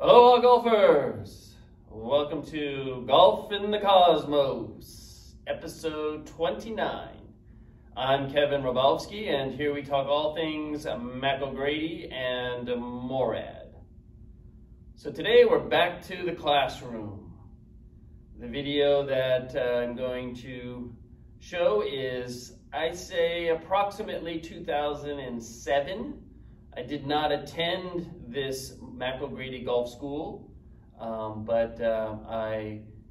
Aloha golfers! Welcome to Golf in the Cosmos, episode 29. I'm Kevin Robalski, and here we talk all things Mac O'Grady and Morad. So today we're back to the classroom. The video that I'm going to show is, I'd say, approximately 2007. I did not attend this Mac O'Grady Golf School, but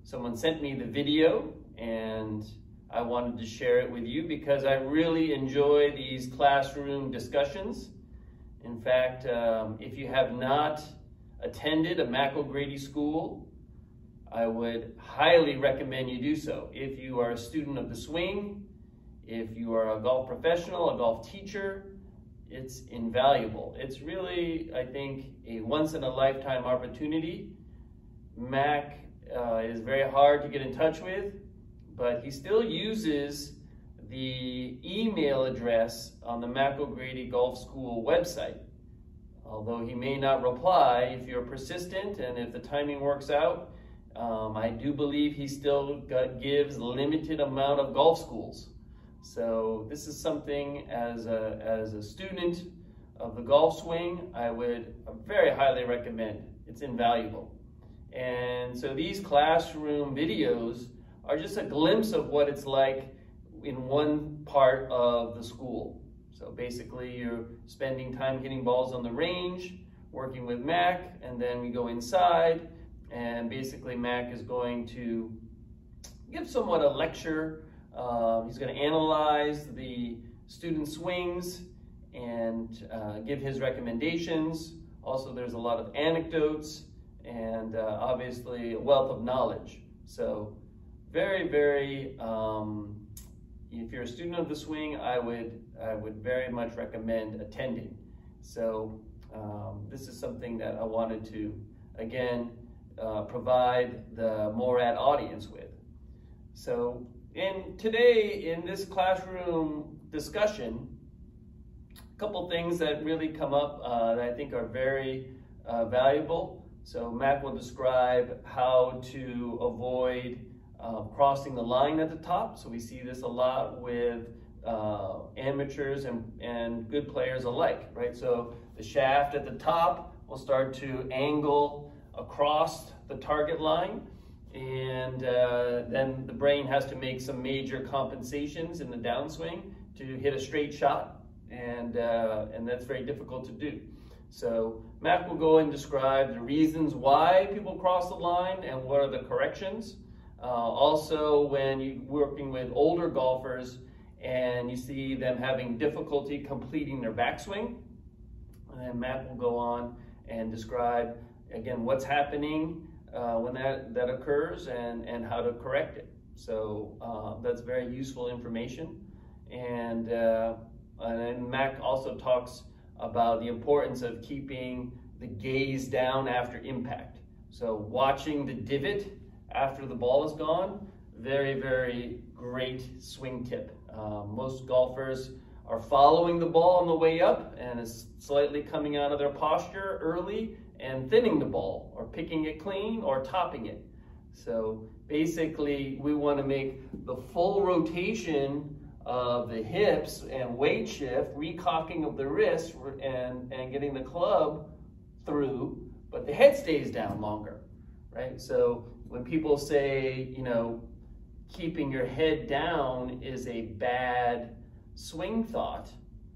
someone sent me the video and I wanted to share it with you because I really enjoy these classroom discussions. In fact, if you have not attended a Mac O'Grady school, I would highly recommend you do so. If you are a student of the swing, if you are a golf professional, a golf teacher, it's invaluable. It's really, I think, a once-in-a-lifetime opportunity. Mac is very hard to get in touch with, but he still uses the email address on the Mac O'Grady Golf School website. Although he may not reply, if you're persistent and if the timing works out, I do believe he still gives a limited amount of golf schools. So this is something as a student of the golf swing, I would very highly recommend. It's invaluable. And so these classroom videos are just a glimpse of what it's like in one part of the school. So basically you're spending time hitting balls on the range, working with Mac, and then we go inside, and basically Mac is going to give somewhat a lecture. He's going to analyze the student swings and give his recommendations. Also, there's a lot of anecdotes and obviously a wealth of knowledge. So very, very, if you're a student of the swing, I would very much recommend attending. So this is something that I wanted to, again, provide the Morad audience with. So today in this classroom discussion, a couple things that really come up that I think are very valuable. So Mac will describe how to avoid crossing the line at the top. So we see this a lot with amateurs and good players alike, right? So the shaft at the top will start to angle across the target line. And then the brain has to make some major compensations in the downswing to hit a straight shot, and that's very difficult to do. So Mac will go and describe the reasons why people cross the line and what are the corrections. Also, when you're working with older golfers and you see them having difficulty completing their backswing, and then Mac will go on and describe, again, what's happening when that occurs and how to correct it. So that's very useful information. And then Mac also talks about the importance of keeping the gaze down after impact. So watching the divot after the ball is gone, very, very great swing tip. Most golfers are following the ball on the way up and is slightly coming out of their posture early and thinning the ball, or picking it clean, or topping it. So basically, we want to make the full rotation of the hips and weight shift, recocking of the wrist, and getting the club through, but the head stays down longer, right? So when people say, you know, keeping your head down is a bad swing thought,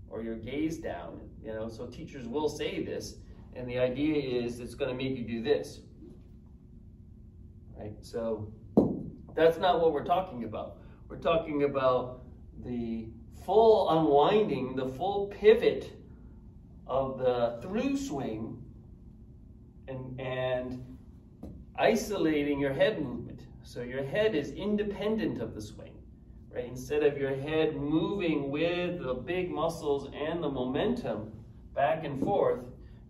or your gaze down, you know, so teachers will say this. And the idea is it's going to make you do this, right? So that's not what we're talking about. We're talking about the full unwinding, the full pivot of the through swing and isolating your head movement. So your head is independent of the swing, right? Instead of your head moving with the big muscles and the momentum back and forth,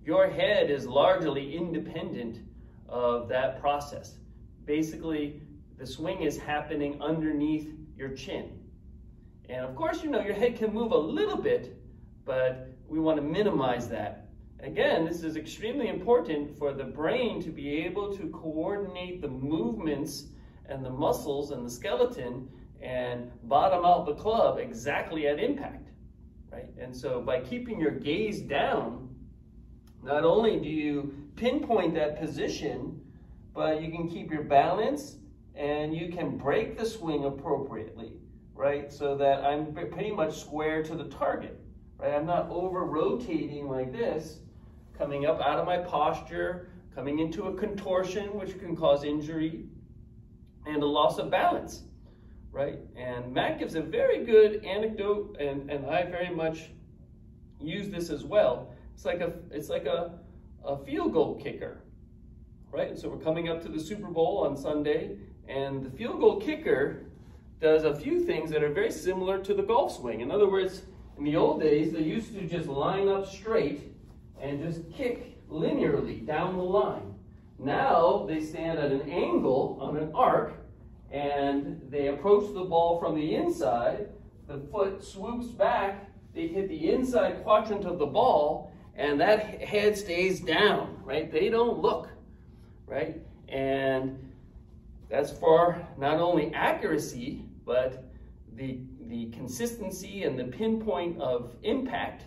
your head is largely independent of that process. Basically, the swing is happening underneath your chin. And of course, you know, your head can move a little bit, but we want to minimize that. Again, this is extremely important for the brain to be able to coordinate the movements and the muscles and the skeleton and bottom out the club exactly at impact, right? And so by keeping your gaze down, not only do you pinpoint that position, but you can keep your balance and you can break the swing appropriately, right? So that I'm pretty much square to the target, right? I'm not over rotating like this, coming up out of my posture, coming into a contortion, which can cause injury and a loss of balance, right? And Matt gives a very good anecdote, and I very much use this as well. It's like a field goal kicker, right? So we're coming up to the Super Bowl on Sunday, and the field goal kicker does a few things that are very similar to the golf swing. In other words, in the old days, they used to just line up straight and just kick linearly down the line. Now they stand at an angle on an arc and they approach the ball from the inside. The foot swoops back, they hit the inside quadrant of the ball, and that head stays down, right? They don't look, right? And that's for not only accuracy, but the consistency and the pinpoint of impact.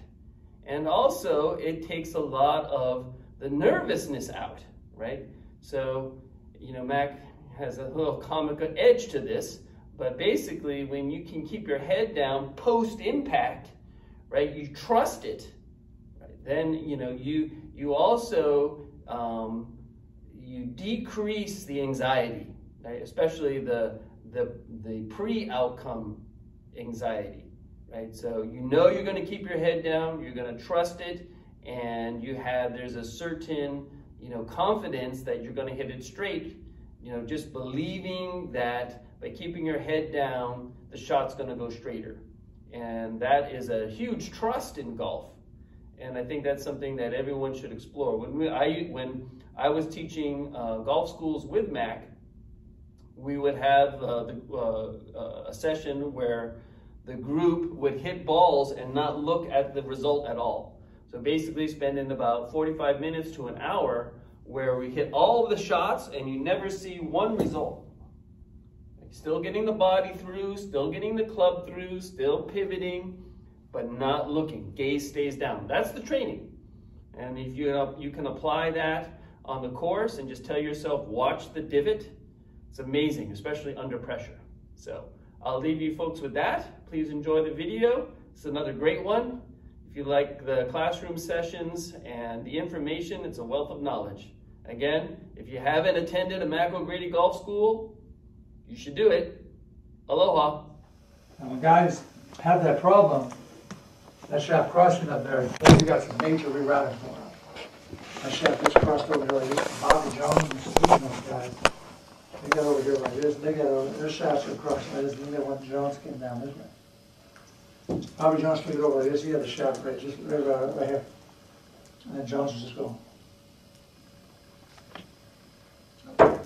And also, it takes a lot of the nervousness out, right? So, you know, Mac has a little comical edge to this, but basically, when you can keep your head down post-impact, right, you trust it, right? Then, you know, you also, you decrease the anxiety, right? Especially the pre-outcome anxiety. Right, so you know you're going to keep your head down, you're going to trust it, and there's a certain, you know, confidence that you're going to hit it straight. You know, just believing that by keeping your head down, the shot's going to go straighter, and that is a huge trust in golf. And I think that's something that everyone should explore. When I was teaching golf schools with Mac, we would have a session where the group would hit balls and not look at the result at all. So basically spending about 45 minutes to an hour where we hit all of the shots and you never see one result. Still getting the body through, still getting the club through, still pivoting, but not looking. Gaze stays down. That's the training. And if you can apply that on the course and just tell yourself, watch the divot, it's amazing, especially under pressure. So I'll leave you folks with that. Please enjoy the video. It's another great one. If you like the classroom sessions and the information, it's a wealth of knowledge. Again, if you haven't attended a Mac O'Grady Golf School, you should do it. Aloha. Now when guys have that problem, that shaft crossing up there, you got some major rerouting going on. That shaft gets crossed over here like this. Bobby Jones and Steve and those guys. They got over here like this, they got over, their shafts are crossed like this, and then one Jones came down this way. Bobby Jones took it over like this, he had the shaft right here. And then Jones was just going. Yeah,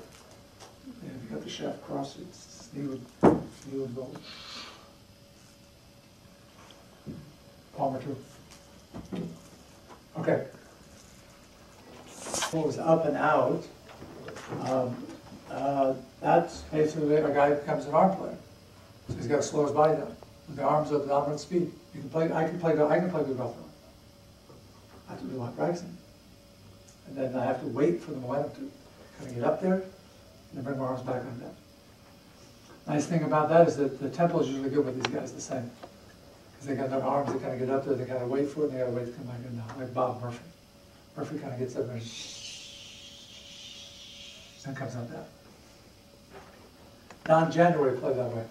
if you got the shaft crossed, he would go. Palmer too. Okay. What was up and out? That's basically a guy who becomes an arm player. So he's got to slow his body down. With the arms of dominant speed. You can play. I can play good golf. I have to do a lot of practicing, and then I have to wait for the momentum to kind of get up there, and then bring my arms back on down. Nice thing about that is that the tempo is usually good with these guys the same, because they got their arms. They kind of get up there. They kind of wait for it. And they got to wait to come back in down. Like Bob Murphy. Murphy kind of gets up there. Then comes on down. Don January played that way.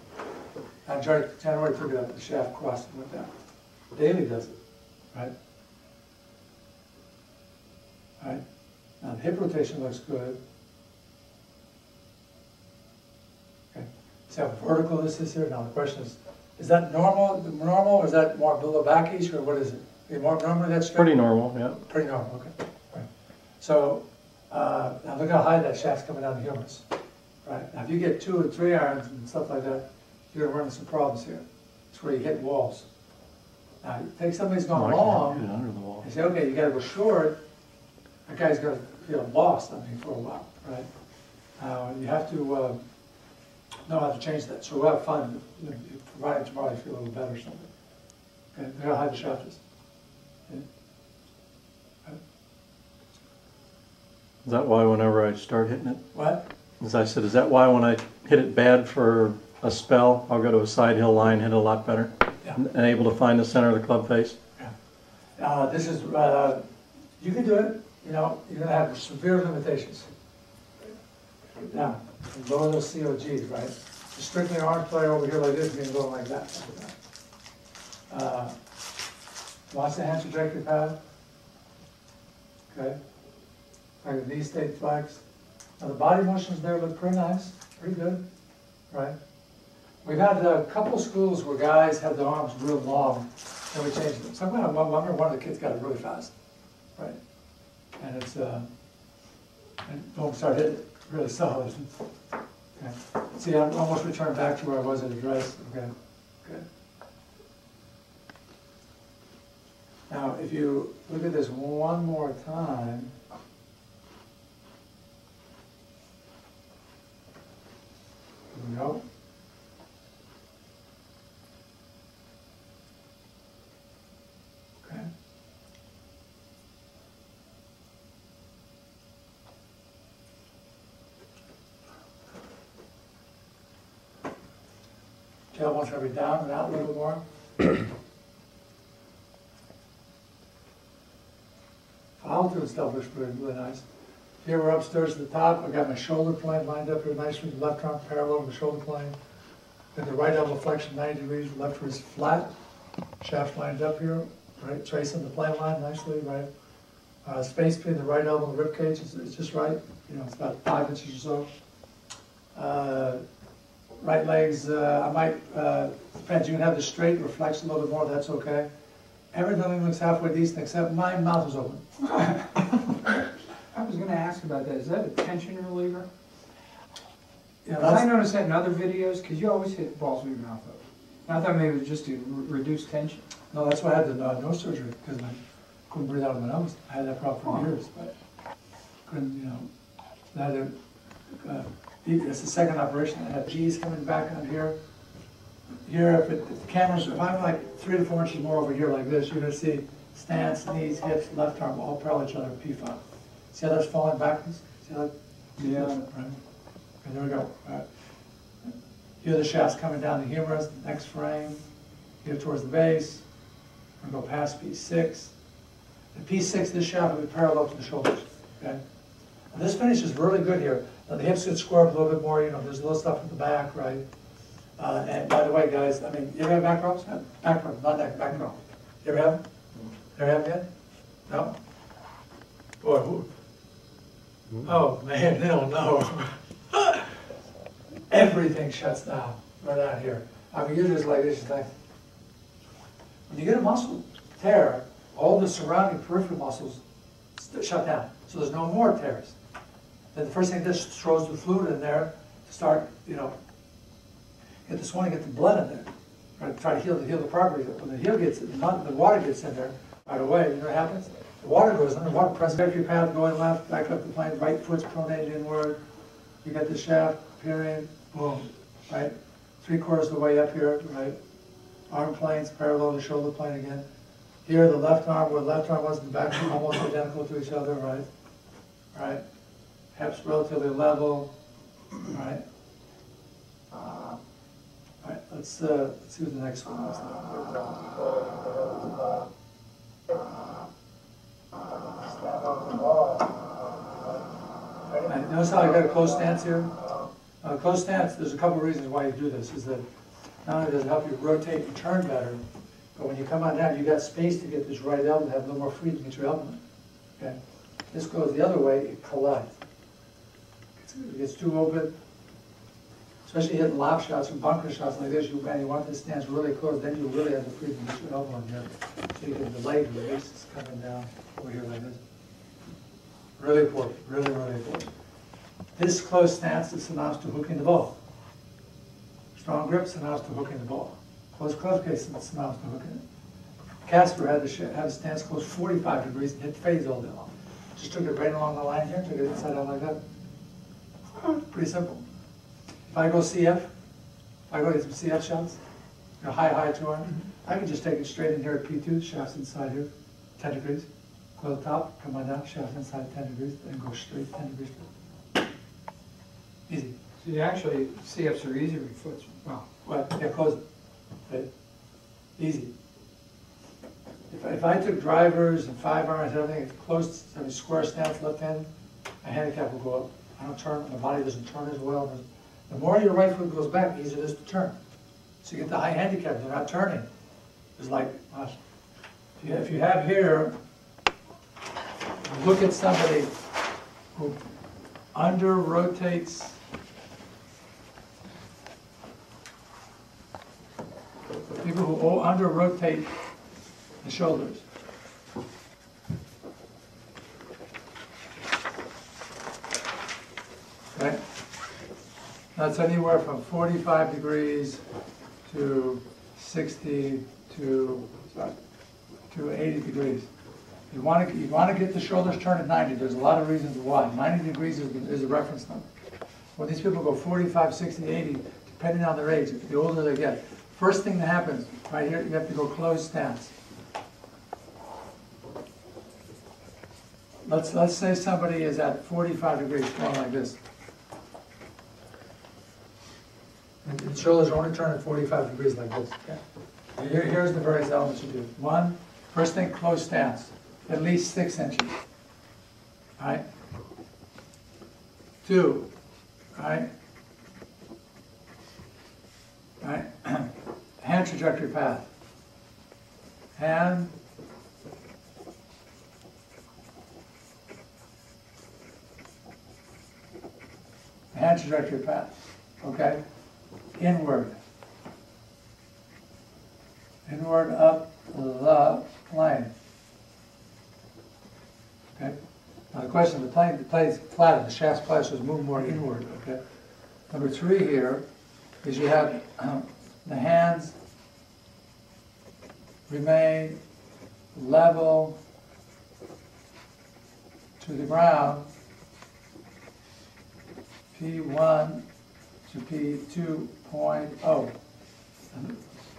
Don January took it up, the shaft crossed and went down. Daly does it, right? All right. Now the hip rotation looks good. Okay. See how vertical this is here? Now the question is that normal, or is that more below backish, or what is it? Is it more normally that's straight? Pretty normal, yeah. Pretty normal, okay. Right. So now look how high that shaft's coming down the humerus. Right. Now if you get 2 or 3 irons and stuff like that, you're going to run into some problems here. It's where you hit walls. Now, you take somebody's Oh, I gone can long, hit it under the wall. and say, okay, you gotta go short, that guy's gonna feel lost, I mean, for a while, right? You have to know how to change that. So we'll have fun, providing tomorrow you feel a little better or something. Okay, look how high the shaft is. Okay. Is that why whenever I start hitting it, What? as I said, is that why when I hit it bad for a spell, I'll go to a side hill line, hit it a lot better? Yeah. And able to find the center of the club face? Yeah. This is, you can do it, you know, you're gonna have severe limitations. Now, lower those COGs, right? Just strictly an arm player over here like this, you can go like that. Watch the hand trajectory pad. Okay. Like the knee stay flexed. Now the body motions there look pretty nice, pretty good, right? We've had a couple schools where guys had their arms real long, and we changed them. So I wonder one of the kids got it really fast, right? And it's, and boom, started hitting it really solid. Okay. See, I'm almost returned back to where I was at address. Okay, good. Now, if you look at this one more time, here we go. Okay. Tail wants to be down and out a little more. Follow through stuff looks really nice. Here we're upstairs at the top. I got my shoulder plane lined up here nicely. The left arm parallel to the shoulder plane. Then the right elbow flexion 90 degrees. Left wrist flat. Shaft lined up here. Right, tracing the plane line nicely. Right. Space between the right elbow and the rib cage is just right. You know, it's about 5 inches or so. Right legs, I might, depends, you can have the straight or flex a little bit more, that's okay. Everything looks halfway decent, except my mouth is open. I was going to ask about that. Is that a tension reliever? Yeah, I noticed that in other videos, because you always hit balls with your mouth open. And I thought maybe it was just to reduce tension. no, that's why I had the nose surgery, because I couldn't breathe out of my nose. I had that problem for years, but couldn't, you know, it's the second operation. I had G's coming back on here. Here, if the camera's, if I'm like 3 to 4 inches more over here like this, you're going to see stance, knees, hips, left arm all parallel each other with P5. See how that's falling backwards? See how that? Yeah. Right. Okay, there we go. All right. Here the shaft's coming down the humerus, next frame. Here towards the base. We're going to go past P6. The P6, this shaft will be parallel to the shoulders. Okay. And this finish is really good here. Now the hips get square up a little bit more. You know, there's a little stuff at the back, right? And by the way, guys, I mean, you ever have back rubs? Back rubs, not neck, back rub. You ever have them? You ever have them yet? No? Boy, who? Oh, man, they don't know. Everything shuts down right out here. I mean, you're just like this, like, when you get a muscle tear, all the surrounding peripheral muscles shut down. So there's no more tears. Then the first thing this throws the fluid in there to start, you know, get the swelling, get the blood in there. Right, try to heal the property. When the heel gets, the water gets in there right away, you know what happens? The water goes in, the water presses every path going left, back up the plane, right foot's pronated inward. You got the shaft, period, boom, right? 3/4 of the way up here, right? Arm planes parallel to shoulder plane again. Here, the left arm, where the left arm was, the back arm almost identical to each other, right? Right? Hips relatively level, right? All right, let's see what the next one is. Right, notice how I got a close stance here? Close stance, there's a couple of reasons why you do this. Is that not only does it help you rotate and turn better, but when you come on down, you got space to get this right elbow, have a little more freedom to get your elbow in. Okay? This goes the other way, it collides. It gets too open, especially hitting lop shots or bunker shots like this. You want this stance really close, then you really have the freedom to get your elbow in here. So you can delay the releases coming down over here like this. Really important, really, really important. This close stance is synonymous to hooking the ball. Strong grip synonymous to hooking the ball. Close case is synonymous to hooking it. Casper had his stance close 45 degrees and hit phase all day long. Just took it right along the line here, took it inside out like that. Pretty simple. If I go CF, if I go to some CF shots, high two arm, I can just take it straight in here at P2, shafts inside here, 10 degrees. Go to the top, come on down, shafts inside 10 degrees, and go straight 10 degrees. Easy. So you actually, CFs are easier than foots. Wow. Well, yeah, close it. Okay. Easy. If I took drivers and 5 irons and everything, it's close, I mean, square stance, left-handed, my handicap will go up. I don't turn, my body doesn't turn as well. The more your right foot goes back, the easier it is to turn. So you get the high handicap, you're not turning. It's like, gosh, if you have here, look at somebody who under rotates people who under rotate the shoulders. Okay? That's anywhere from 45 degrees to 60 to 80 degrees. You want to get the shoulders turned at 90. There's a lot of reasons why. 90 degrees is a reference number. When these people go 45, 60, 80, depending on their age, the older they get, first thing that happens, right here, you have to go closed stance. Let's say somebody is at 45 degrees, going like this. And the shoulders are only turn at 45 degrees like this. Okay? Here's the various elements you do. One, first thing, closed stance, at least 6 inches. All right? 2, all right? All right? Hand trajectory path. Hand trajectory path. Okay? Inward. Inward up the plane. Okay? Now the question, the plane is flat, the shaft's flat, so it's moving more inward. Okay? Number 3 here is you have the hands remain level to the ground, P1 to P2.0.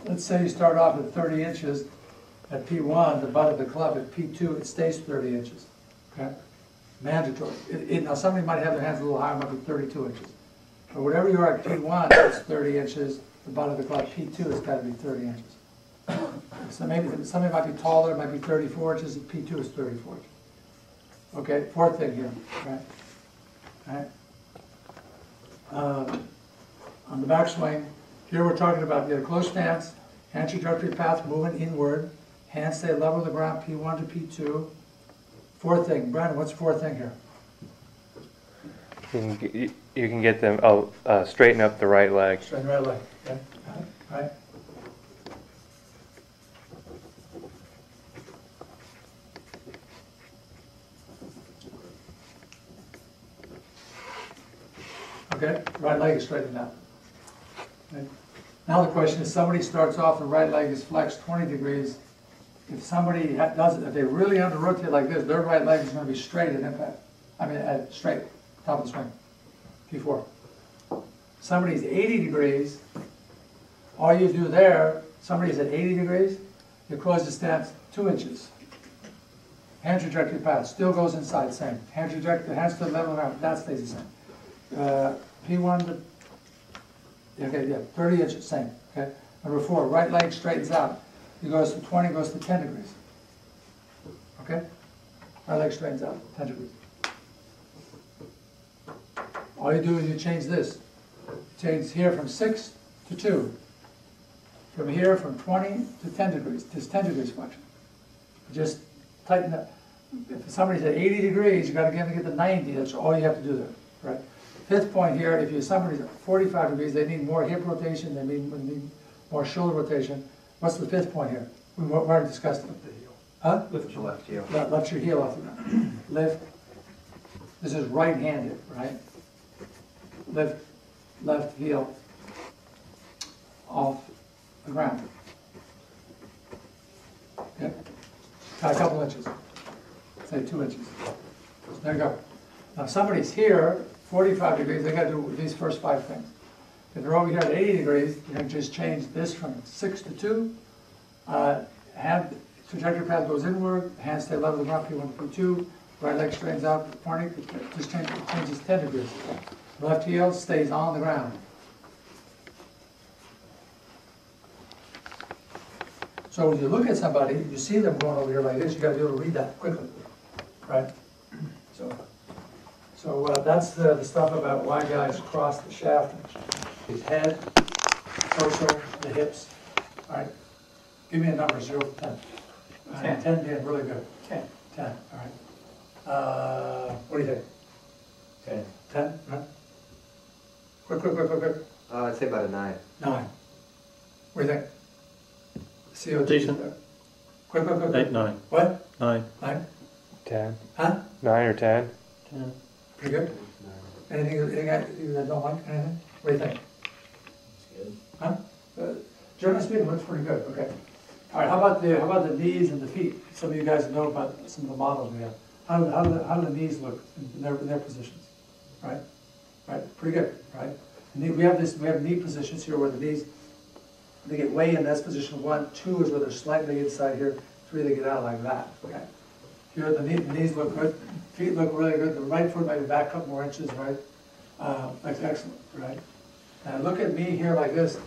Let's say you start off at 30 inches at P1, the butt of the club. At P2, it stays 30 inches. Okay? Mandatory. Now, somebody might have their hands a little higher, it might be 32 inches. But whatever you are at P1, it's 30 inches. The butt of the club, P2, has got to be 30 inches. So maybe somebody might be taller, it might be 34 inches, and P2 is 34 inches. Okay, 4th thing here, right? All right. On the backswing, here we're talking about you have a close stance, hand trajectory path moving inward, hands stay level with the ground, P1 to P2. 4th thing, Brandon, what's the 4th thing here? You can get them, straighten up the right leg. Straighten the right leg, okay, right. Okay, right leg is straightened out. Okay. Now the question is, somebody starts off, the right leg is flexed 20 degrees. If somebody does it, if they really under rotate like this, their right leg is going to be straight at impact. I mean, at straight, top of the swing, P4. Somebody's 80 degrees, all you do there, somebody's at 80 degrees, you close the stance 2 inches. Hand trajectory path still goes inside, same. Hand trajectory, the hands to the level around, that stays the same. P1 to, okay, yeah, 30 inches, same. Okay. Number 4, right leg straightens out. It goes to 20, goes to 10 degrees. Okay? Right leg straightens out, 10 degrees. All you do is you change this. Change here from 6 to 2. From here from 20 to 10 degrees. Just 10 degrees flexion. Just tighten up. If somebody's at 80 degrees, you got to get to 90. That's all you have to do there. Right? 5th point here, if somebody's at 45 degrees, they need more hip rotation, they need more shoulder rotation. What's the 5th point here? We already discussed it. Lift the heel. Huh? Lift your left heel. Lift your heel off the ground. Lift. This is right-handed, right? Lift left heel off the ground. a couple inches, say 2 inches. There you go. Now, if somebody's here, 45 degrees, they got to do these first 5 things. If they're over here at 80 degrees, you can just change this from 6 to 2. Hand trajectory path goes inward, hands stay level with the ground, P1 to P2. Right leg straightens out, just changes 10 degrees. Left heel stays on the ground. So when you look at somebody, you see them going over here like this, you got to be able to read that quickly, right? So that's the stuff about why guys cross the shaft. His head, torso, the hips, all right? Give me a number, 0 to 10. 10. 10 being really good. 10. 10, all right. What do you think? 10. 10, right? Quick. I'd say about a 9. 9. What do you think? See what Decent. Quick. 8, 9. What? 9. 9? 10. Huh? 9 or 10. 10. Pretty good? Anything you that don't like? Anything? What do you think? It's good. Huh? Generally speaking, looks pretty good. Okay. All right. How about the knees and the feet? Some of you guys know about some of the models we have. How do the knees look in their positions? Right. Pretty good. Right. We have knee positions here where the knees they get way in. That's position 1. 2 is where they're slightly inside here. 3 they get out like that. Okay. Here the knees look good. Feet look really good. The right foot might be back a couple more inches. Right. That's excellent. Right. Now look at me here like this.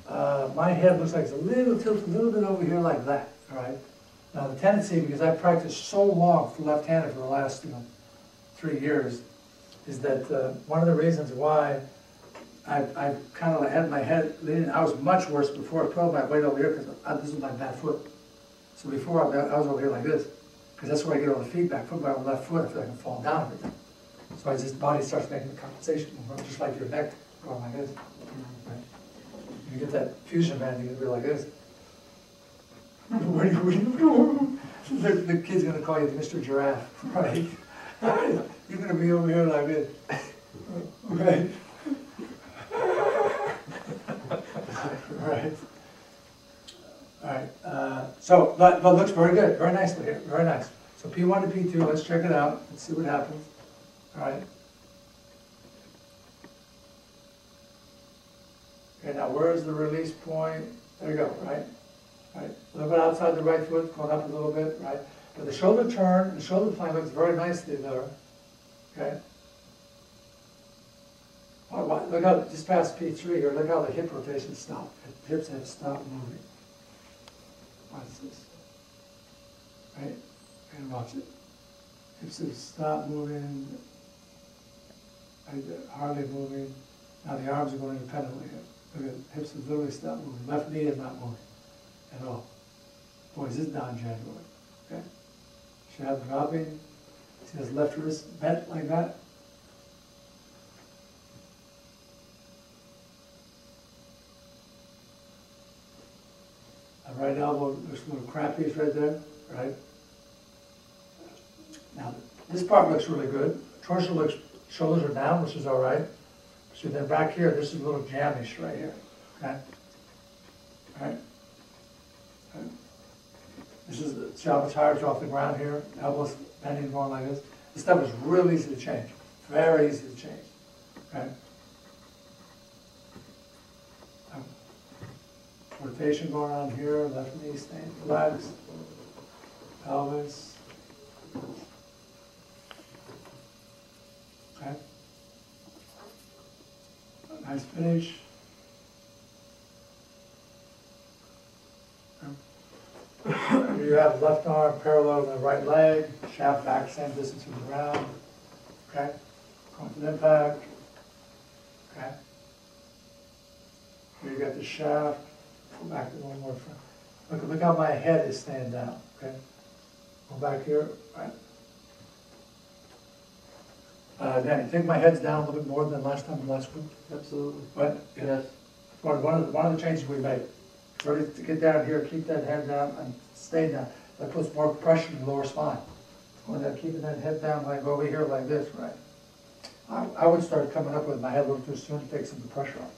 My head looks like it's a little tilted, a little bit over here like that, all right? Now the tendency, because I've practiced so long for left-handed for the last 3 years, is that one of the reasons why I've kind of had my head leaning, I was much worse before I put my weight over here because this was my bad foot. So before I was over here like this, because that's where I get all the feedback. Put my left foot, I feel like I can fall down everything. So the body starts making the compensation movement, just like your neck going like this. Right? You get that fusion band, you can be like this. The kid's going to call you Mr. Giraffe, right? You're going to be over here like this. Okay? All right. So, but looks very good, very nicely here, very nice. So P1 to P2, let's check it out. Let's see what happens. All right. Okay, now where's the release point? There you go, right? Right. A little bit outside the right foot, going up a little bit, right? But the shoulder turn, the shoulder plane looks very nicely there. Okay? Oh, look how, just past P3 here, look how the hip rotation stopped. The hips have stopped moving. Watch this. Right? And watch it. Hips have stopped moving. Hardly moving. Now the arms are going independently here. Look at the hips have literally stopped moving. Left knee is not moving at all. Boys, this is non-January. Okay? Shaft dropping. See his left wrist bent like that? The right elbow looks a little crappy right there, right? Now, this part looks really good. Torso looks, shoulders are down, which is all right. So then back here, this is a little jammish right here, okay? All right? Okay. This is the shoulder tires off the ground here, elbows bending going like this. This stuff is real easy to change, very easy to change, okay? Rotation going on here, left knee staying relaxed, pelvis. Okay. Nice finish. You have left arm parallel to the right leg, shaft back same distance from the ground. Okay. Going to the impact. Okay. Here you got the shaft. Go back a little more front. Look how my head is staying down. Okay. Go back here. Right. Danny, you think my head's down a little bit more than last time, last week? Absolutely. What? Yeah. Yes. One of the changes we made. Ready to get down here, keep that head down and stay down. That puts more pressure in the lower spine. When they're keeping that head down like over here like this, right? I would start coming up with my head a little too soon to take some of the pressure off.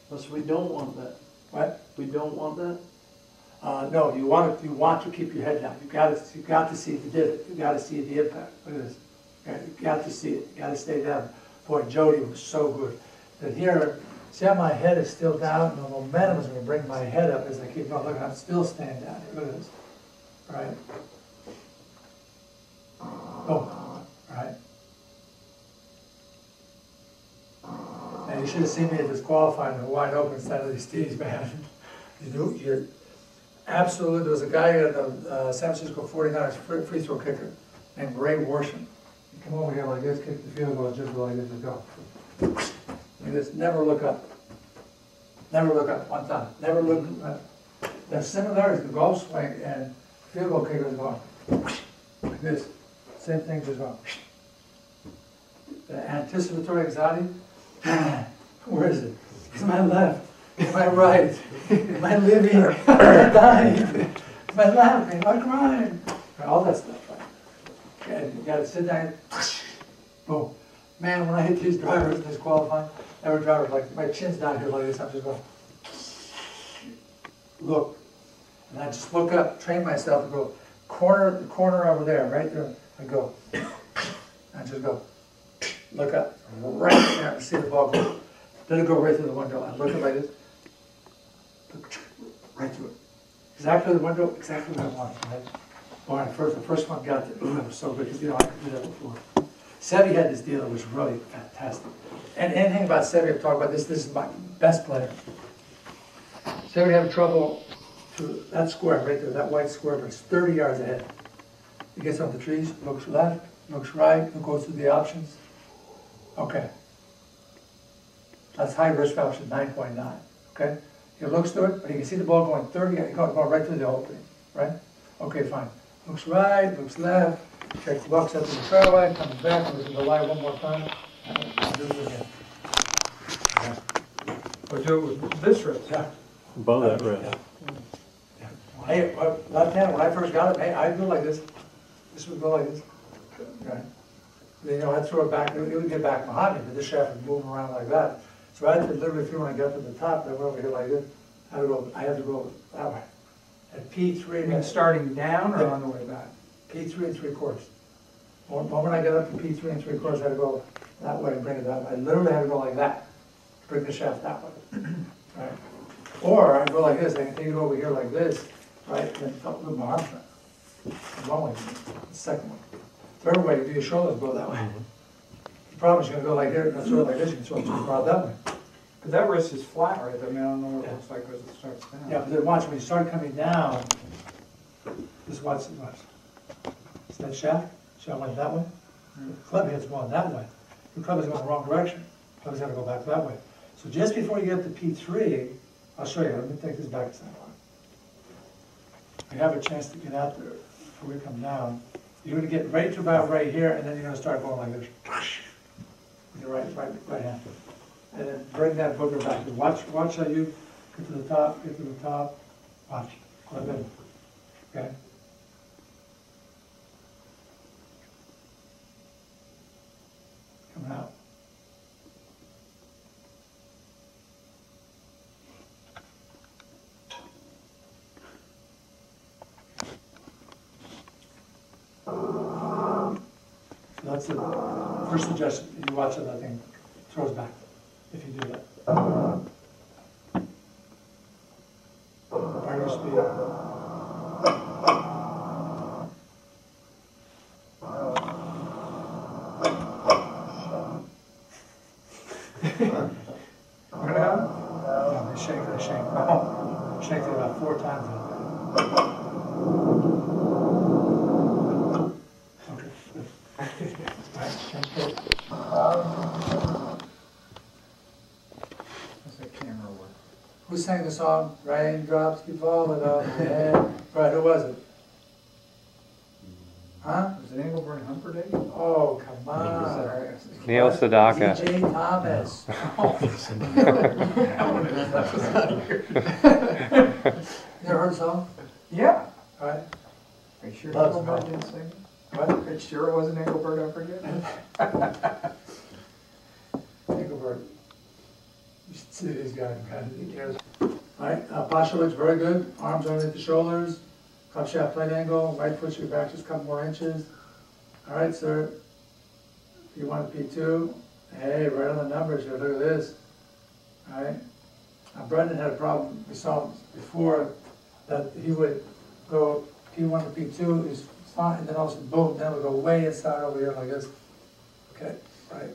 So we don't want that. What? We don't want that? No, you want to keep your head down. You got to see the divot. You got to see the impact. Look at this. You got to see it. You got to stay down. Boy, Jody was so good. But here, see how my head is still down, and the momentum is going to bring my head up as I keep going. Look, I'm still staying down. Look at this. All right. Oh, all right. Now you should have seen me at this qualifying in the wide open side of these tees, man. You're absolutely. There was a guy at the San Francisco 49ers free throw kicker named Ray Worsham. You come over here like this, kick the field goal, just go like this, and go. Like this. Never look up. Never look up. One time. Never look up. There's similarities. The golf swing and field goal kickers going like this. Same thing, just going. The anticipatory anxiety. Where is it? Is my left? Am I right? Am I living? Am I dying? Am I laughing? Am I crying? All that stuff. Right? You got to sit down. Boom. Man, when I hit these drivers in this qualifying, every driver, like my chin's down here like this, I'm just going, look. And I just look up, train myself to go, the corner over there, right there. I go, I just go, look up, right there, and see the ball go. Let it go right through the window. I look up like this, look, right through it. Exactly the window, exactly what I want, right? Boy, the first one got there. Ooh, that was so good, because I could do that before. Sevi had this deal that was really fantastic. And anything about Sevi, I've talked about this is my best player. Sevi had trouble to that square right there, that white square, but it's 30 yards ahead. He gets on the trees, looks left, looks right, goes through the options. Okay. That's high risk option 9.9. Okay? He looks through it, but he can see the ball going 30, going right through the opening. Right? Okay, fine. Looks right, looks left, checks, walks up to the fairway, comes back, looks at the light one more time, and do it again. Yeah. Or do it with this wrist. Yeah. Above that wrist. Yeah. Hey, left hand, when I first got it, hey, I'd go like this. This would go like this. Right? Then, I'd throw it back, it would get back behind me, but this shaft would move around like that. So I had to literally feel when I got to the top, I went over here like this. I had to go that way. At P3, You mean starting down or on the way back? P3 3/4. The moment I got up to P3 3/4, I had to go that way and bring it that way. I literally had to go like that, bring the shaft that way. Right? Or I go like this, I can take it over here like this, right? And move my arms around. One way, the second one. Third way, you do your shoulders go that way. The problem is you're going to go like here, and throw it like this, you can throw it too far that way. Because that wrist is flat right there. I mean, I don't know what it looks like as it starts down. Yeah, but then watch, when you start coming down, just watch. See that shaft? Shaft went that way? The club head's going that way. The club is going the wrong direction. The club is going to go back that way. So just before you get up to P3, I'll show you. Let me take this back a second. You have a chance to get out there before we come down. You're going to get right to about right here, and then you're going to start going like this. With your right hand. And then bring that booger back. Watch how you get to the top, watch. Go ahead. Okay? Coming out. So that's the first suggestion. You watch how that thing throws back. If you do that. Fire your speed up. No, they shake. Oh, shake it about 4 times. Okay, good. All right, change course. Who sang the song, Raindrops Keep Falling on My Head? Right, who was it? Huh? Was it Engelbert Humperdinck? Oh, come on. Neil Sedaka. DJ Thomas. You ever heard the song? Yeah. All right. Are you sure Loves Engelbert it. didn't sing it? What? Are you sure it wasn't Engelbert Humperdinck? Engelbert. You should see these guys, man. He cares. All right, posture looks very good. Arms underneath the shoulders, cup shaft plate angle, right foot should be back just a couple more inches. All right, sir. P1 to P2. Hey, right on the numbers here. Look at this. All right. Now, Brendan had a problem. We saw before that he would go P1 to P2 is fine, and then all of a sudden, boom, then we go way inside over here like this. Okay, right.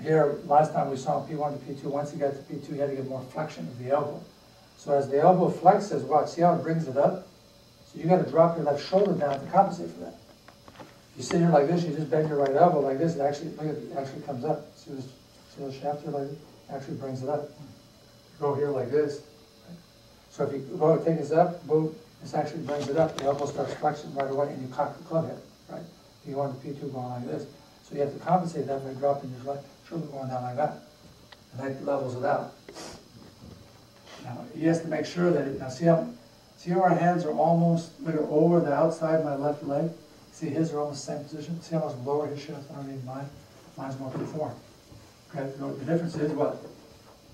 Here, last time we saw P1 to P2, once he got to P2, he had to get more flexion of the elbow. So as the elbow flexes, watch, see how it brings it up? So you got to drop your left shoulder down to compensate for that. If you sit here like this, you just bend your right elbow like this, it actually, look at it, actually comes up. See the shaft here like this? It actually brings it up. Go here like this. So if you go take this up, boom, this actually brings it up. The elbow starts flexing right away, and you cock the club head, right? P1 to P2 going like this. So you have to compensate that by dropping your right shoulder going down like that. And that levels it out. Now, he has to make sure that, now see how our hands are almost, look at over the outside of my left leg? See his are almost the same position? See how much lower his shaft underneath mine? Mine's more conformed. Okay, so the difference is what?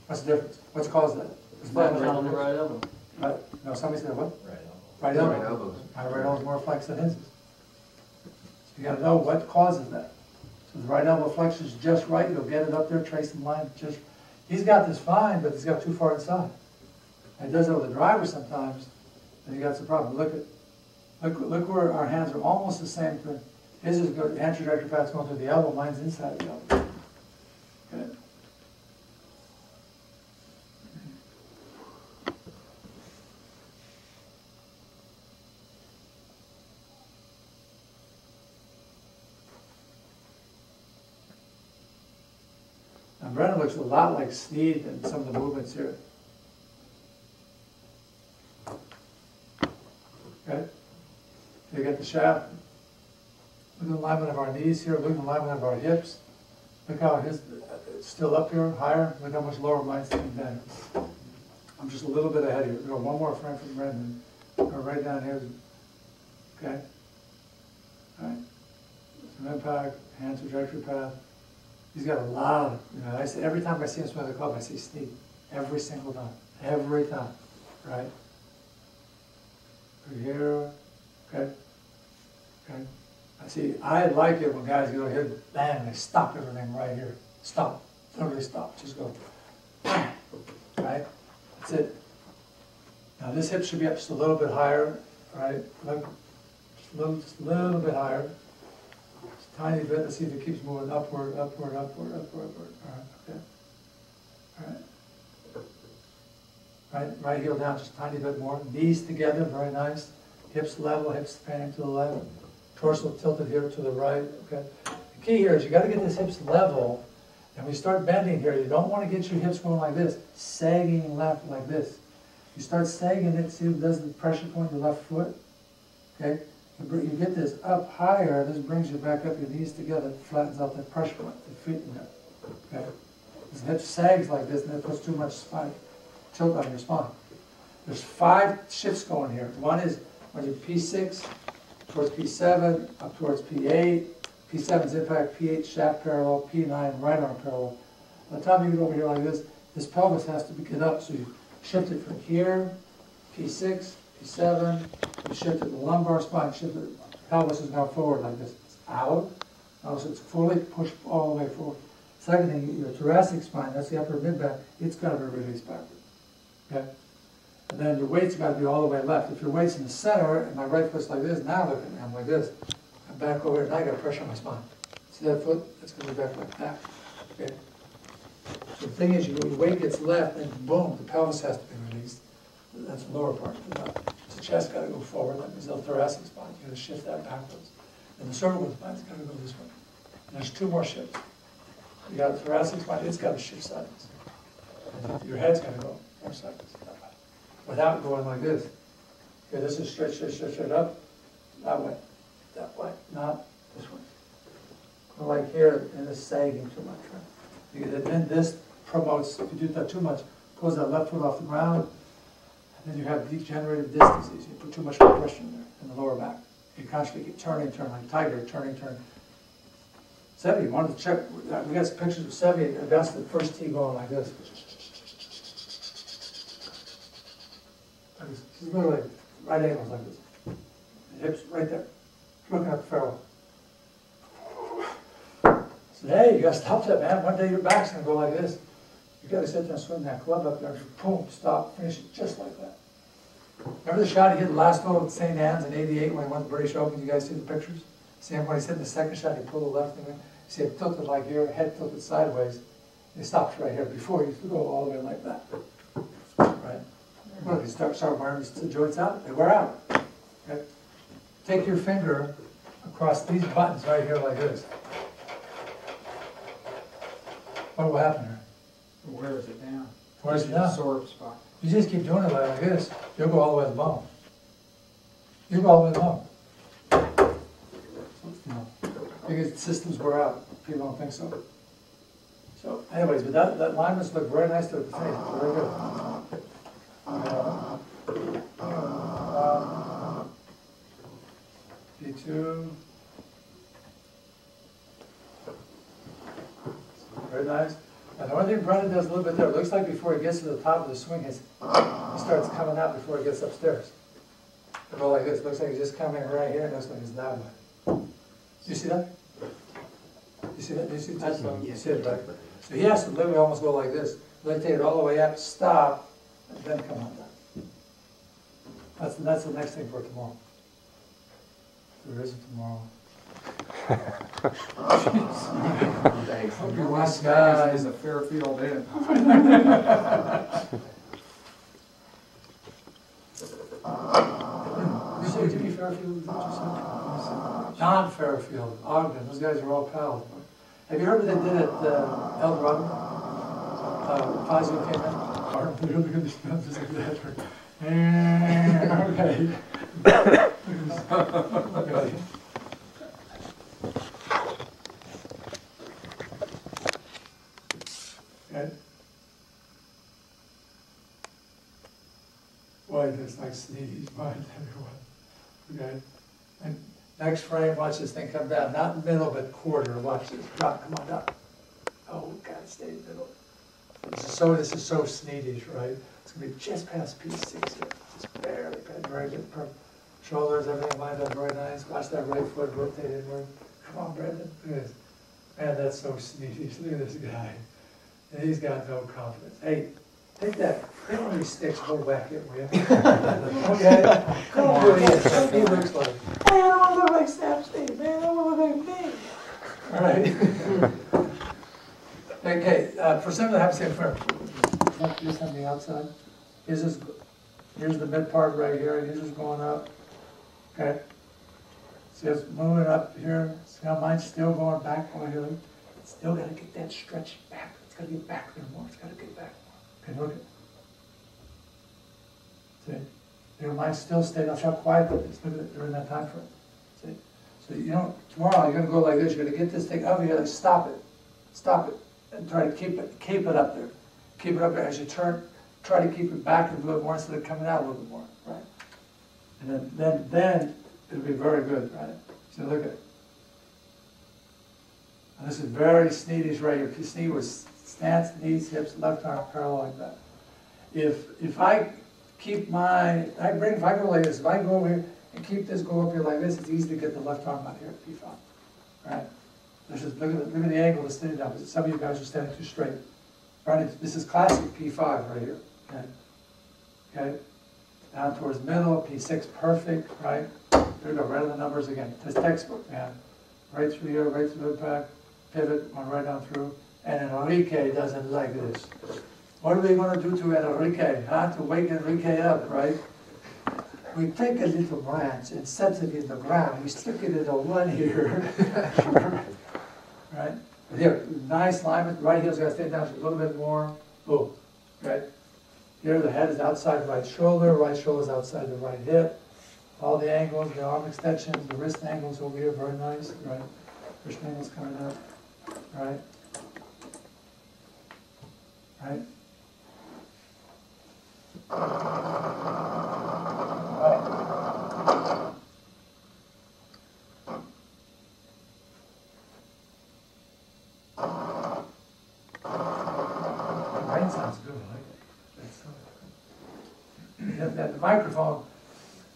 What's the difference? What's caused that? It's Right on the right elbow. Right. No, somebody said what? Right elbow. Right elbow. Right elbows. My right elbow is more flexed than his. So you gotta know what causes that. So the right elbow flex is just right, you'll get it up there, trace the line, just, he's got this fine, but he's got too far inside. And he does it with the driver sometimes, and he got some problem. Look where our hands are almost the same thing. His is good, the hand trajectory path's going through the elbow, mine's inside the elbow. Okay. Now Brennan looks a lot like Sneed in some of the movements here. Okay? You get the shaft. Look at the alignment of our knees here. Look at the alignment of our hips. Look how his it's still up here, higher. Look how much lower mine's sitting down. I'm just a little bit ahead of you. Go one more frame from Brendan. Go right down here. Okay? All right. Some impact, hand trajectory path. He's got a lot of, I say, every time I see him swing the club, I see Steve. Every single time. Every time. Right? Over here. Okay? Okay? I like it when guys go ahead, bang, they stop everything right here. Stop. Literally stop. Just go. Bang. Right? That's it. Now this hip should be up just a little bit higher. Right? Look. Just a little bit higher. Just a tiny bit. Let's see if it keeps moving upward, upward, upward, upward, upward. All right. Okay. All right. Right heel down just a tiny bit more. Knees together. Very nice. Hips level. Hips panning to the left. Torso tilted here to the right. Okay. The key here is you got to get this hips level. And when you start bending here, you don't want to get your hips going like this, sagging left like this. You start sagging it, see what does the pressure point your left foot? Okay. You get this up higher, this brings you back up, your knees together, flattens out that pressure point, the feet in there. Okay. This hip sags like this, and it puts too much spine tilt on your spine. There's 5 shifts going here. One is when you're P6, towards P7, up towards P8, P7's impact, P8 shaft parallel, P9 right arm parallel. By the time you get over here like this pelvis has to get up, so you shift it from here, P6, P7, you shift it to the lumbar spine, shift it, pelvis is now forward like this. It's out, now so it's fully pushed all the way forward. Second thing, your thoracic spine, that's the upper mid-back, it's got to be released backward. Okay? And then your weight's got to be all the way left. If your weight's in the center, and my right foot's like this, now look at me, I'm like this. I'm back over here, now I got pressure on my spine. See that foot? That's going to be back like that. Okay? So the thing is, your weight gets left, and boom, the pelvis has to be released. That's the lower part. The chest got to go forward, that means the thoracic spine. You got to shift that backwards. And the cervical spine's got to go this way. And there's 2 more shifts. You got the thoracic spine, it's got to shift sideways. And your head's got to go more sideways. Without going like this. Okay, this is straight up, that way, not this way. Go like here, and it's sagging too much, right? Because then this promotes, if you do that too much, pulls that left foot off the ground, and then you have degenerative disc disease. You put too much compression in there, in the lower back. You constantly keep turning, like tiger, turning. Sevi, you wanted to check, we got some pictures of Sevi, that's the first tee going like this. She's literally right angles like this. Hips right there. She's looking at the fairway. I said, hey, you gotta stop that, man. One day your back's gonna go like this. You gotta sit there and swing that club up there. Boom, stop, finish it just like that. Remember the shot he hit the last hole at St. Anne's in '88 when he won the British Open? You guys see the pictures? See him when he's hitting the second shot, he pulled the left thing in. See it tilted like here, head tilted sideways. He stops right here before he used to go all the way like that. Right? Look, you start wearing the joints out, they wear out. Okay? Take your finger across these buttons right here like this. What will happen here? Where is it down? Where's it The down? sore spot. You just keep doing it like this, you'll go all the way to the bone. You'll go all the way to the bone. You know, because systems wear out. People don't think so. So, anyways, but that alignments look very nice to the face. Very good. P2. Very nice. And the only thing Brendan does a little bit there, it looks like before he gets to the top of the swing, he starts coming out before he gets upstairs. It'll go like this. Looks like he's just coming right here. It looks like he's that way. You see that? You see that? You see that? You see it, right? So he has to literally almost go like this. Let take it all the way up, stop, and then come on down. That's the next thing for tomorrow. There isn't tomorrow. Hope your last guy is a Fairfield in. You say Jimmy Fairfield? Is that what you said? John Fairfield, Ogden. Those guys are all pals. Have you heard what they did at El Dorado? Fazio came in. They're really good stuff, just like that. Okay. Okay. Boy, there's like sneeze, mind everyone. Okay. And next frame, watch this thing come down. Not middle, but quarter. Watch this. Drop, come on up. Oh, God, stay middle. This is so sneedish, right? It's going to be just past P6 here. Just barely, very good. Shoulders, everything lined up very nice. Watch that right foot rotate inward. Come on, Brendan. Look at this. Man, that's so sneedish. Look at this guy. And he's got no confidence. Hey, take that. Take one of these sticks, hold back here, will you? Okay? Come on, he looks like, hey, I don't want to look like Snap Steve, man. I want to look like me. All right. Okay, for some of the half-step front, just on the outside. Here's the mid part right here, and here's just going up. Okay? So it's moving up here. See how mine's still going back over here? It's still got to get that stretch back. It's got to get back there more. It's got to get back more. Okay, look at it. See? Your mind's still staying. That's how quiet it is. Look at it during that time frame. See? So, you know, tomorrow you're going to go like this. You're going to get this thing up here. Like, stop it. Stop it. And try to keep it up there. Keep it up there. As you turn, try to keep it back a little bit more instead of coming out a little bit more. Right? And then it'll be very good, right? So look at it. And this is very sneedish right here. Sneed was stance, knees, hips, left arm parallel like that. If I keep if I go like this, if I go over here and keep this go up here like this, it's easy to get the left arm out here at P5. Right? Look at the angle that's sitting down. Some of you guys are standing too straight. Right? This is classic P5 right here. Okay? Okay? Down towards middle, P6 perfect, right? There we go, right on the numbers again. This textbook, man. Right through here, right through the back, pivot, one right down through. And Enrique does it like this. What are we going to do to Enrique? Huh? To wake Enrique up, right? We take a little branch and set it in the ground. We stick it in the one here. Right? Here, nice alignment. Right heel's got to stay down a little bit more. Boom. Right? Here the head is outside the right shoulder is outside the right hip. All the angles, the arm extensions, the wrist angles over here, very nice. Right? Wrist angles coming up. Right? Right? Right. Rain sounds good, I like it. that the microphone,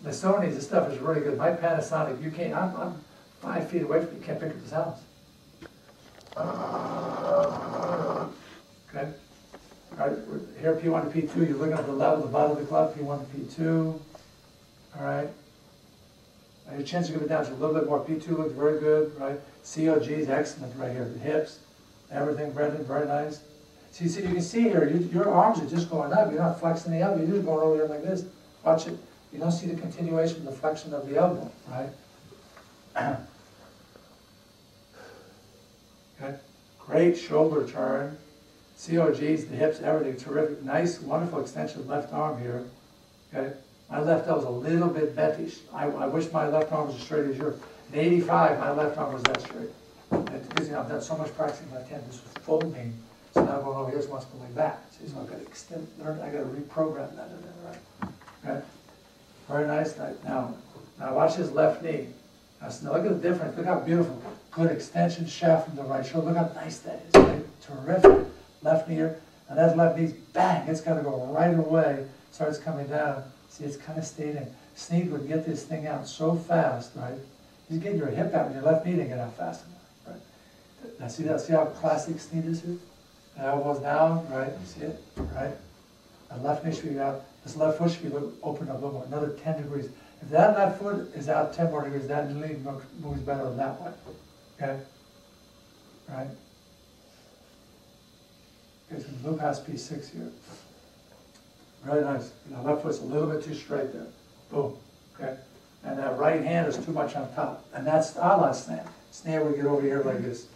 the Sony, this stuff is really good. My Panasonic, you can't, I'm 5 feet away from you, can't pick up the sounds. Okay? All right, here P1 to P2, you're looking at the level, the bottom of the clock, P1 to P2. All right? Now your chins are going to be down to a little bit more. P2 looks very good, right? COG is excellent right here. The hips, everything, Brendan, very nice. See, you can see here, your arms are just going up. You're not flexing the elbow. You're just going over here like this. Watch it. You don't see the continuation of the flexion of the elbow, right? Okay. Great shoulder turn. COGs, the hips, everything terrific. Nice, wonderful extension of left arm here. Okay. My left elbow was a little bit bentish. I wish my left arm was as straight as yours. At 85, my left arm was that straight. Because I've done so much practicing left hand, this was full knee. So now going over here, so wants to go like that. See, so I've got to extend, learn, I got to reprogram that in there, right? Okay. Very nice. Now watch his left knee. Now look at the difference. Look how beautiful. Good extension shaft from the right shoulder. Look how nice that is. Right? Terrific. Left knee here. And that left knee, bang, it's got to go right away. Starts coming down. See, it's kind of stayed in. Sneed would get this thing out so fast, right? He's getting your hip out and your left knee didn't get out fast enough, right? Now see that? See how classic Sneed is here? The elbows down, right? See it? Right? And left knee should be out. This left foot should be opened up a little more, another 10 degrees. If that left foot is out 10 more degrees, that knee moves better than that way. Okay? Right? Okay, so move past P6 here. Very nice. Now left foot's a little bit too straight there. Boom. Okay? And that right hand is too much on top. And that's a la snare. Snare we get over here like this.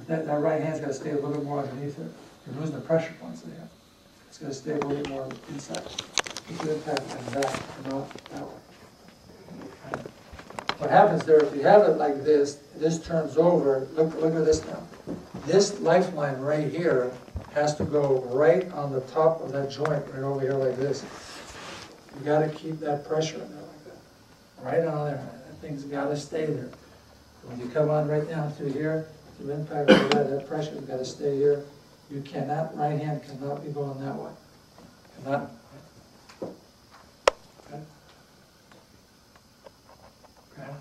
That right hand's got to stay a little bit more underneath there. You're losing the pressure points there. It's going to stay a little bit more inside. Keep the impact like that, and not that way. Right. What happens there, if you have it like this turns over, look at this now. This lifeline right here has to go right on the top of that joint, right over here like this. You got to keep that pressure in there like that. Right on there. That thing's got to stay there. When you come on right down through here, the impact of that pressure's got to stay here. You cannot, right hand cannot be going that way. Cannot. Okay. Okay.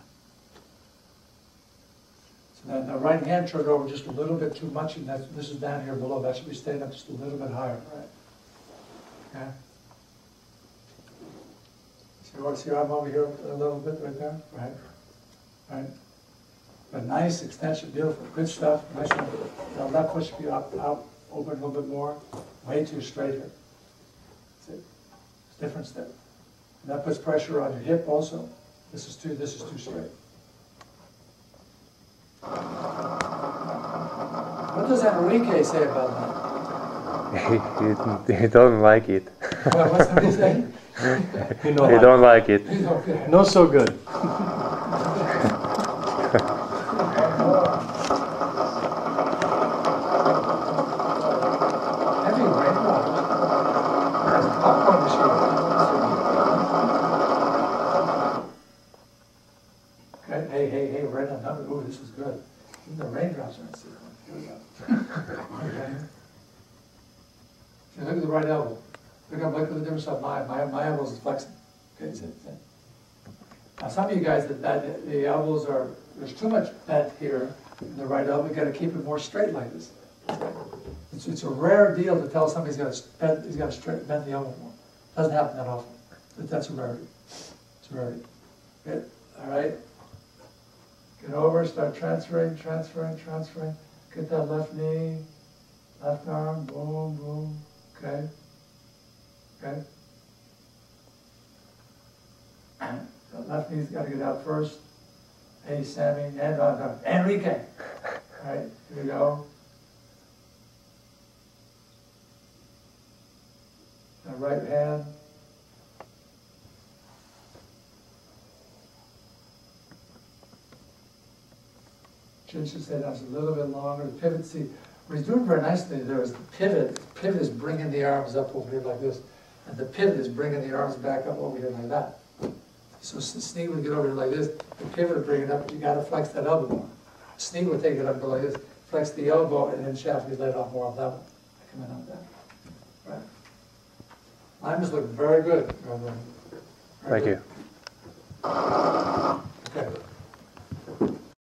So that the right hand turned over just a little bit too much, and this is down here below. That should be staying up just a little bit higher, right? Okay. See how I'm over here a little bit right there? Right. Right. But nice extension, beautiful, good stuff. Nice one. The left foot should be out, open a little bit more. Way too straight here. See? It's different step. And that puts pressure on your hip also. This is too straight. What does Enrique say about He don't like it. that? Well, what's he say? He don't like it. Okay. No, so good. Hey, right on number. Ooh, this is good. Even the raindrops are in sequence. Here we go. Okay. See, look at the right elbow. Look at the difference of my elbows is flexing. Okay, see? Now some of you guys, the elbows are, there's too much bent here in the right elbow. You've got to keep it more straight like this. It's a rare deal to tell somebody he's got to bend the elbow more. Doesn't happen that often. But that's a rarity. It's a rarity. Okay. All right. Get over, start transferring. Get that left knee, left arm, boom, boom. Okay. Okay. That left knee's got to get out first. Hey, Sammy, and Enrique. All right, here we go. The right hand. Chin should stay down just a little bit longer. The pivot, see, what he's doing very nicely there is the pivot. The pivot is bringing the arms up over here like this. And the pivot is bringing the arms back up over here like that. So Sneed would get over here like this. The pivot would bring it up, but you got to flex that elbow more. Sneed would take it up like this, flex the elbow, and then shaft would let it off more of that one. Come in on that. Right. Mine just look very good. Thank you. Okay.